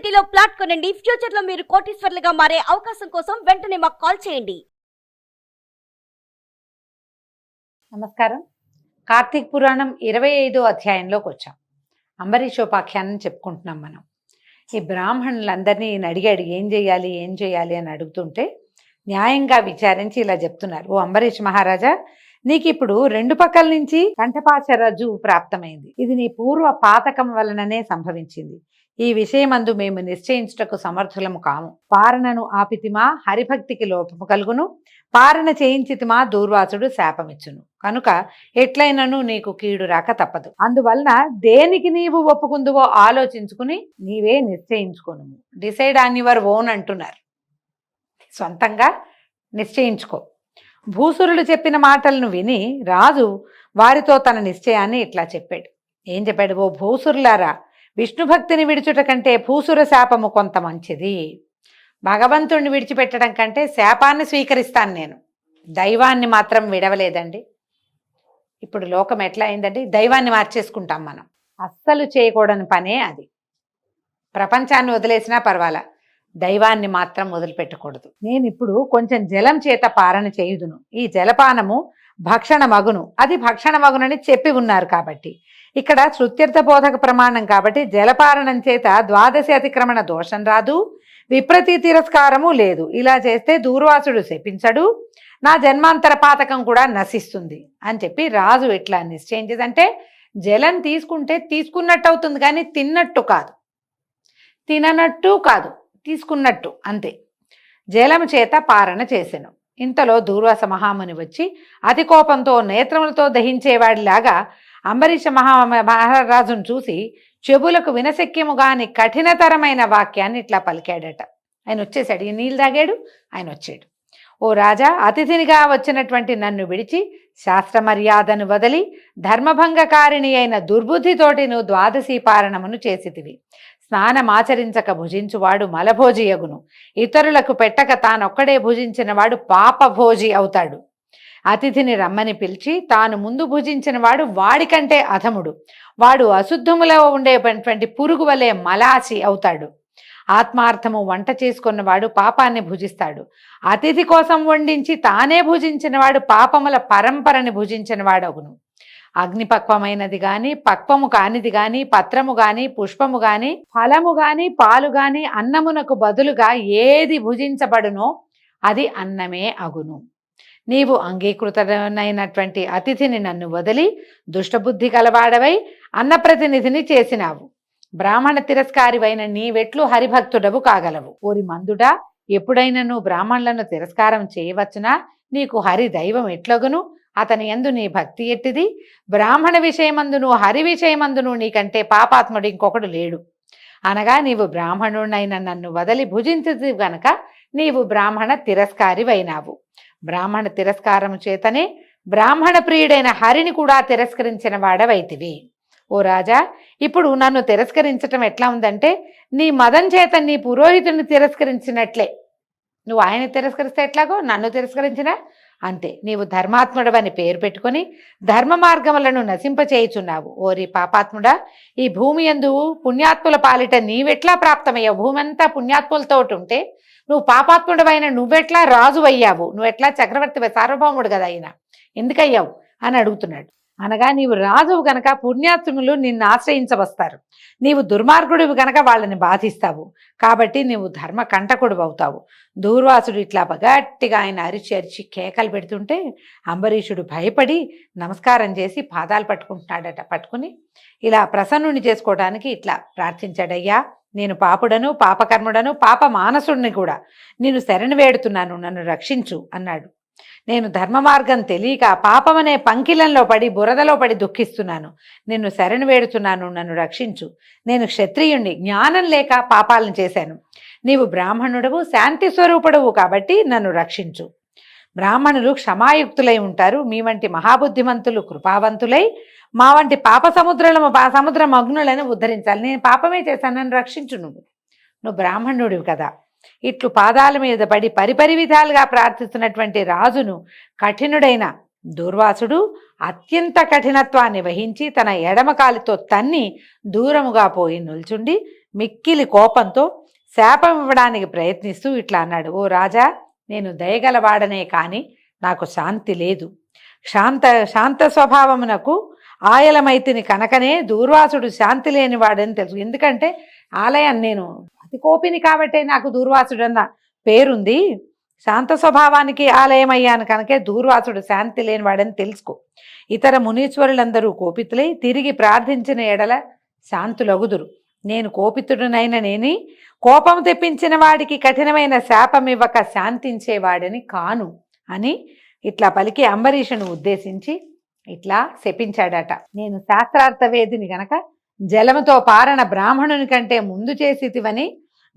సిటీలో ప్లాట్ కొనండి. ఫ్యూచర్ లో మీరు కోటీశ్వర్లుగా మారే అవకాశం కోసం వెంటనే మాకు కాల్ చేయండి. నమస్కారం. కార్తీక పురాణం 25వ అధ్యాయంలోకి వచ్చాం. అంబరీషోపాఖ్యానం చెప్పుకుంటున్నాం మనం. ఈ బ్రాహ్మణులందరినీ ఈయన అడిగాడు, ఏం చేయాలి అని అడుగుతుంటే న్యాయంగా విచారించి ఇలా చెప్తున్నారు. ఓ అంబరీష్ మహారాజా, నీకు ఇప్పుడు 2 పక్కల నుంచి కంఠపాశరజ్జు ప్రాప్తమైంది. ఇది నీ పూర్వ పాతకం వలననే సంభవించింది. ఈ విషయమందు మేము నిశ్చయించుటకు సమర్థులము కాము. పారణను ఆపితిమా హరిభక్తికి లోపము కలుగును, పారణ చేయించితిమా దూర్వాసుడు శాపమిచ్చును. కనుక ఎట్లయినను నీకు కీడు రాక తప్పదు. అందువలన దేనికి నీవు ఒప్పుకుందువో ఆలోచించుకుని నీవే నిశ్చయించుకోను. డిసైడ్ ఆన్ యువర్ ఓన్ అంటున్నారు. సొంతంగా నిశ్చయించుకో. భూసురులు చెప్పిన మాటలను విని రాజు వారితో తన నిశ్చయాన్ని ఇట్లా చెప్పాడు. ఏం చెప్పాడు? ఓ భూసురులారా, విష్ణుభక్తిని విడిచుట కంటే భూసుర శాపము కొంత మంచిది. భగవంతుణ్ణి విడిచిపెట్టడం కంటే శాపాన్ని స్వీకరిస్తాను నేను. దైవాన్ని మాత్రం విడవలేదండి. ఇప్పుడు లోకం ఎట్లా అయిందండి? దైవాన్ని మార్చేసుకుంటాం మనం. అస్సలు చేయకూడని పనే అది. ప్రపంచాన్ని వదిలేసినా పర్వాలా, దైవాన్ని మాత్రం వదిలిపెట్టకూడదు. నేను ఇప్పుడు కొంచెం జలం చేత పారణ చేయుదును. ఈ జలపానము భక్షణ మగును, అది భక్షణ మగునని చెప్పి ఉన్నారు కాబట్టి ఇక్కడ శృత్యర్థ బోధక ప్రమాణం కాబట్టి జలపారణం చేత ద్వాదశి అతిక్రమణ దోషం రాదు, విప్రతి తిరస్కారము లేదు. ఇలా చేస్తే దూర్వాసుడు శపించడు, నా జన్మాంతర పాతకం కూడా నశిస్తుంది అని చెప్పి రాజు ఎట్లా నిశ్చయించదంటే, జలం తీసుకుంటే తీసుకున్నట్టు అవుతుంది కానీ తిన్నట్టు కాదు, తిననట్టు కాదు, తీసుకున్నట్టు అంతే. జలం చేత పారణ చేసెను. ఇంతలో దూర్వాస మహాముని వచ్చి అతి కోపంతో నేత్రములతో దహించేవాడిలాగా అంబరీష మహారాజును చూసి చెబులకు వినశక్యము గాని కఠినతరమైన వాక్యాన్ని ఇట్లా పలికాడట. ఆయన వచ్చేసాడు, ఈ నీళ్ళు తాగాడు, ఆయన వచ్చాడు. ఓ రాజా, అతిథినిగా వచ్చినటువంటి నన్ను విడిచి శాస్త్ర మర్యాదను వదిలి ధర్మభంగకారిణి అయిన దుర్బుద్ధితోటి నువ్వు ద్వాదశీ పారణమును చేసితివి. స్నానమాచరించక భుజించువాడు మలభోజియగును, ఇతరులకు పెట్టక తానొక్కడే భుజించిన వాడు పాపభోజి అవుతాడు. అతిథిని రమ్మని పిలిచి తాను ముందు భుజించిన వాడు వాడికంటే అధముడు, వాడు అశుద్ధములో ఉండేటువంటి పురుగు వలె మలాసి అవుతాడు. ఆత్మార్థము వంట చేసుకున్నవాడు పాపాన్ని భుజిస్తాడు. అతిథి కోసం వండించి తానే భుజించిన వాడు పాపముల పరంపరని భుజించిన వాడగును. అగ్నిపక్వమైనది గాని పక్వము కానిది గాని పత్రము గాని పుష్పము గాని ఫలము గాని పాలు గాని అన్నమునకు బదులుగా ఏది భుజించబడునో అది అన్నమే అగును. నీవు అంగీకృతమైనటువంటి అతిథిని నన్ను వదిలి దుష్టబుద్ధి కలవాడవై అన్నప్రతినిధిని చేసినావు. బ్రాహ్మణ తిరస్కారివైన నీవెట్లు హరిభక్తుడవు కాగలవు? ఓరి మందుడా, ఎప్పుడైనా నువ్వు బ్రాహ్మణులను తిరస్కారం చేయవచ్చునా? నీకు హరి దైవం ఎట్లగును? అతని యందు నీ భక్తి ఎట్టిది? బ్రాహ్మణ విషయమందును హరి విషయమందును నీకంటే పాపాత్ముడు ఇంకొకడు లేడు. అనగా నీవు బ్రాహ్మణుడైన నన్ను వదలి భుజించదు గనక నీవు బ్రాహ్మణ తిరస్కారివైనావు. బ్రాహ్మణ తిరస్కారము చేతనే బ్రాహ్మణ ప్రియుడైన హరిని కూడా తిరస్కరించిన వాడవైతివి. ఓ రాజా, ఇప్పుడు నన్ను తిరస్కరించటం ఎట్లా ఉందంటే, నీ మదం చేత నీ పురోహితుని తిరస్కరించినట్లే. నువ్వు ఆయన తిరస్కరిస్తే ఎట్లాగో నన్ను తిరస్కరించినా అంతే. నీవు ధర్మాత్ముడవని పేరు పెట్టుకొని ధర్మ మార్గములను నశింపచేయుచున్నావు. ఓరి పాపాత్ముడా, ఈ భూమి యందు పుణ్యాత్ముల పాలిట నీవెట్లా ప్రాప్తమయ్యావు? భూమి అంతా పుణ్యాత్ములతో ఉంటే నువ్వు పాపాత్ముడవైన నువ్వెట్లా రాజు అయ్యావు? నువ్వెట్లా చక్రవర్తి సార్వభౌముడు కదా అయినా ఎందుకయ్యావు అని అడుగుతున్నాడు. అనగా నీవు రాజువు గనక పుణ్యాత్ములు నిన్ను ఆశ్రయించవస్తారు, నీవు దుర్మార్గుడివి గనక వాళ్ళని బాధిస్తావు, కాబట్టి నీవు ధర్మ కంటకుడు అవుతావు. దూర్వాసుడు ఇట్లా గట్టిగా ఆయన అరిచి కేకలు పెడుతుంటే అంబరీషుడు భయపడి నమస్కారం చేసి పాదాలు పట్టుకుంటున్నాడట. పట్టుకుని ఇలా ప్రసన్నుని చేసుకోవడానికి ఇట్లా ప్రార్థించాడయ్యా, నేను పాపుడను, పాపకర్ముడను, పాప మానసుడిని కూడా. నేను శరణు వేడుతున్నాను, నన్ను రక్షించు అన్నాడు. నేను ధర్మ మార్గం తెలియక పాపమనే పంకిలంలో పడి బురదలో పడి దుఃఖిస్తున్నాను. నిన్ను శరణు వేడుతున్నాను, నన్ను రక్షించు. నేను క్షత్రియుణ్ణి, జ్ఞానం లేక పాపాలను చేశాను. నీవు బ్రాహ్మణుడవు, శాంతి స్వరూపుడవు కాబట్టి నన్ను రక్షించు. బ్రాహ్మణులు క్షమాయుక్తులై ఉంటారు. మీ వంటి మహాబుద్ధిమంతులు కృపావంతులై మా వంటి పాప సముద్ర మగ్నులను ఉద్ధరించాలి. నేను పాపమే చేశాను, నన్ను రక్షించు. నువ్వు బ్రాహ్మణుడివి కదా. ఇట్లు పాదాల మీద పడి పరిపరి విధాలుగా ప్రార్థిస్తున్నటువంటి రాజును కఠినుడైన దూర్వాసుడు అత్యంత కఠినత్వాన్ని వహించి తన ఎడమ కాలితో తన్ని దూరముగా పోయి నిల్చుండి మిక్కిలి కోపంతో శాపం ఇవ్వడానికి ప్రయత్నిస్తూ ఇట్లా అన్నాడు, ఓ రాజా, నేను దయగలవాడనే కాని నాకు శాంతి లేదు. శాంత స్వభావమునకు ఆయలమైతిని కనుకనే దూర్వాసుడు శాంతి లేనివాడని తెలుసు. ఎందుకంటే ఆలయం నేను అతి కోపిని కాబట్టే నాకు దూర్వాసుడు అన్న పేరుంది. శాంత స్వభావానికి ఆలయం అయ్యాను కనుకే దూర్వాసుడు శాంతి లేనివాడని తెలుసుకో. ఇతర మునీశ్వరులందరూ కోపితులై తిరిగి ప్రార్థించిన ఎడల శాంతులగుదురు. నేను కోపితుడునైన నేని కోపం తెప్పించిన వాడికి కఠినమైన శాపం ఇవ్వక శాంతించేవాడని కాను అని ఇట్లా పలికి అంబరీషుని ఉద్దేశించి ఇట్లా శపించాడట. నేను శాస్త్రార్థవేదిని గనక జలముతో పారణ బ్రాహ్మణుని కంటే ముందు చేసితివని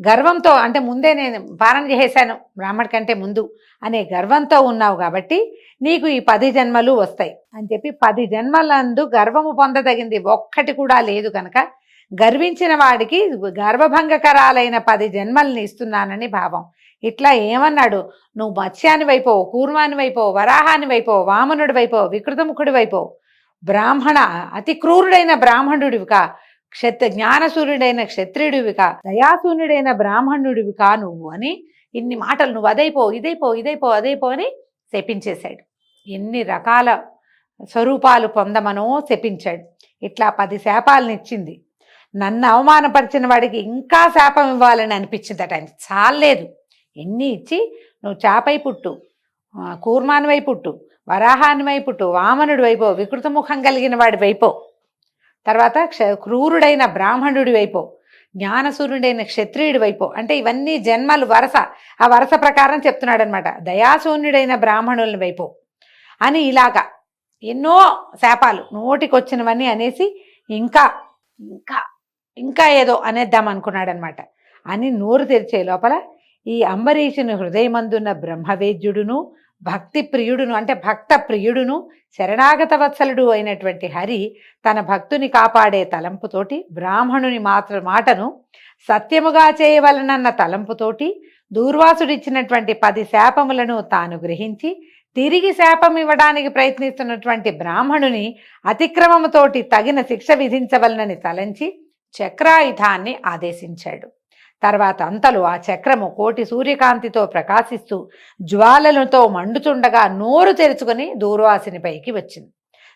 గర్వంతో, అంటే ముందే నేను పారణ చేశాను బ్రాహ్మణి కంటే ముందు అనే గర్వంతో ఉన్నావు కాబట్టి నీకు ఈ 10 జన్మలు వస్తాయి అని చెప్పి 10 జన్మలందు గర్వము పొందదగింది ఒక్కటి కూడా లేదు కనుక గర్వించిన వాడికి గర్వభంగకరాలైన 10 జన్మల్ని ఇస్తున్నానని భావం. ఇట్లా ఏమన్నాడు, నువ్వు మత్స్యాని వైపోవు, కూర్మాని వైపోవు, వరాహాని వైపోవు, వామనుడి వైపోవు, వికృతముఖుడి వైపోవు, బ్రాహ్మణ అతి క్రూరుడైన బ్రాహ్మణుడివికా, జ్ఞానసూర్యుడైన క్షత్రియుడివికా, దయాసూర్యుడైన బ్రాహ్మణుడివికా నువ్వు అని ఇన్ని మాటలు, నువ్వు అదైపో అదైపో అని శపించేశాడు. ఎన్ని రకాల స్వరూపాలు పొందమనో శపించాడు. ఇట్లా 10 శాపాలనిచ్చింది. నన్ను అవమానపరిచిన వాడికి ఇంకా శాపం ఇవ్వాలని అనిపించిందట. ఆయన చాలేదు, ఎన్ని ఇచ్చి నువ్వు చాపై పుట్టు, కూర్మానివై పుట్టు, వరాహానివై పుట్టు, వామనుడి వైపో, వికృతముఖం కలిగిన వాడి వైపో, తర్వాత క్రూరుడైన బ్రాహ్మణుడి వైపో, జ్ఞానసూర్యుడైన క్షత్రియుడి వైపో, అంటే ఇవన్నీ జన్మలు వరస, ఆ వరస ప్రకారం చెప్తున్నాడు అనమాట. దయాశూన్యుడైన బ్రాహ్మణుల వైపో అని ఇలాగా ఎన్నో శాపాలు నోటికొచ్చినవన్నీ అనేసి ఇంకా ఇంకా ఇంకా ఏదో అనేద్దాం అనుకున్నాడు అనమాట. అని నోరు తెరిచే లోపల ఈ అంబరీషుని హృదయమందున్న బ్రహ్మవేద్యుడును భక్తి ప్రియుడును, అంటే భక్త ప్రియుడును శరణాగత వత్సలుడు అయినటువంటి హరి తన భక్తుని కాపాడే తలంపుతోటి బ్రాహ్మణుని మాటను సత్యముగా చేయవలనన్న తలంపుతోటి దూర్వాసుడిచ్చినటువంటి 10 శాపములను తాను గ్రహించి తిరిగి శాపం ఇవ్వడానికి ప్రయత్నిస్తున్నటువంటి బ్రాహ్మణుని అతిక్రమముతోటి తగిన శిక్ష విధించవలనని తలంచి చక్రాయుధాన్ని ఆదేశించాడు. తర్వాత అంతలో ఆ చక్రము కోటి సూర్యకాంతితో ప్రకాశిస్తూ జ్వాలలతో మండుచుండగా నోరు తెరుచుకొని దూర్వాసునిపైకి వచ్చింది.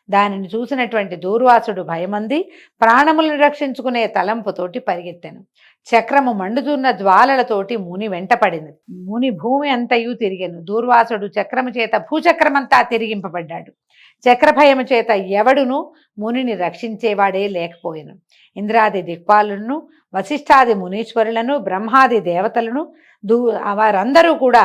దానిని చూసినటువంటి దూర్వాసుడు భయమంది ప్రాణములను రక్షించుకునే తలంపుతోటి పరిగెత్తాను. చక్రము మండుతున్న జ్వాలలతోటి ముని వెంటపడింది. ముని భూమి అంతయు తిరిగాను. దూర్వాసుడు చక్రము చేత భూచక్రమంతా తిరిగింపబడ్డాడు. చక్రభయము చేత ఎవడును మునిని రక్షించేవాడే లేకపోయాను. ఇంద్రాది దిక్పాలులను, వశిష్ఠాది మునీశ్వరులను, బ్రహ్మాది దేవతలను వారందరూ కూడా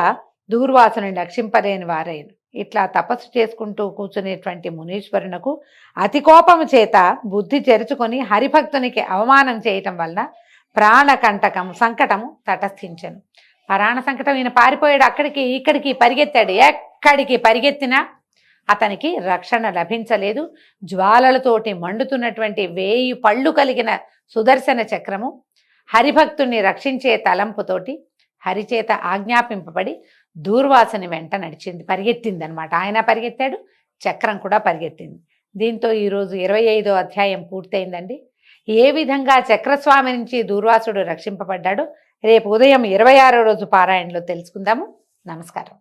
దూర్వాసుని రక్షింపలేని వారైన. ఇట్లా తపస్సు చేసుకుంటూ కూర్చునేటువంటి మునీశ్వరునకు అతి కోపము చేత బుద్ధి తెరుచుకొని హరిభక్తునికి అవమానం చేయటం వలన సంకటము తటస్థించను. ప్రాణ సంకటం, ఈయన పారిపోయాడు, అక్కడికి ఇక్కడికి పరిగెత్తాడు. ఎక్కడికి పరిగెత్తినా అతనికి రక్షణ లభించలేదు. జ్వాలలతోటి మండుతున్నటువంటి 1000 పళ్ళు కలిగిన సుదర్శన చక్రము హరిభక్తుణ్ణి రక్షించే తలంపుతోటి హరిచేత ఆజ్ఞాపింపబడి దూర్వాసుని వెంట నడిచింది, పరిగెత్తింది అనమాట. ఆయన పరిగెత్తాడు, చక్రం కూడా పరిగెత్తింది. దీంతో ఈరోజు 25వ అధ్యాయం పూర్తయిందండి. ఏ విధంగా చక్రస్వామి నుంచి దూర్వాసుడు రక్షింపబడ్డాడో రేపు ఉదయం 26వ రోజు పారాయణలో తెలుసుకుందాము. నమస్కారం.